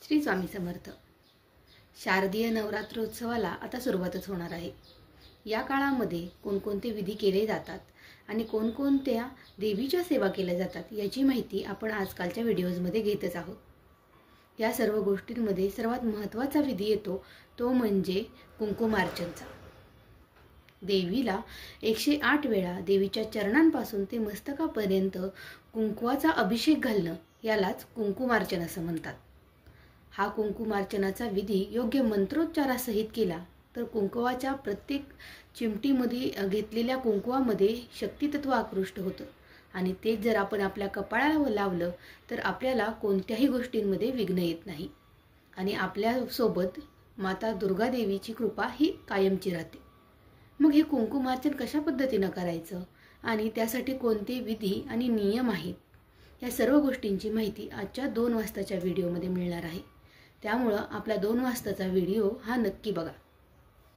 श्री स्वामी समर्थ। शारदीय नवरात्रोत्सवाला आता सुरुवातच होणार आहे। या काळामध्ये कोणकोणते विधी केले जातात आणि कोणकोणत्या देवीच्या सेवा केल्या जातात याची माहिती आपण आजकालच्या व्हिडिओजमध्ये घेतच आहोत। या सर्व गोष्टींमध्ये सर्वात महत्त्वाचा विधी येतो तो म्हणजे कुंकुमार्चनचा। देवीला 108 वेळा देवीच्या चरणांपासून ते मस्तकापर्यंत कुंकवाचा अभिषेक घालणं यालाच कुंकुमार्चन असं म्हणतात। हा कुंकुमार्चनाचा विधी योग्य मंत्रोच्चारासहित केला तर कुंकवाच्या प्रत्येक चिमटीमध्ये घेतलेल्या कुंकवामध्ये शक्तितत्व आकृष्ट होतं आणि तेच जर आपण आपल्या कपाळाला लावलं तर आपल्याला कोणत्याही गोष्टींमध्ये विघ्न येत नाही आणि आपल्या सोबत माता दुर्गा देवीची कृपा ही कायमची राहते। मग हे कुंकुमार्चन कशा पद्धतीने करायचं आणि त्यासाठी कोणते विधी आणि नियम आहेत या सर्व गोष्टींची माहिती आजच्या 2 वाजताच्या व्हिडिओमध्ये मिळणार आहे। त्यामुळे आपला 2 वाजताचा व्हिडिओ हा नक्की बघा।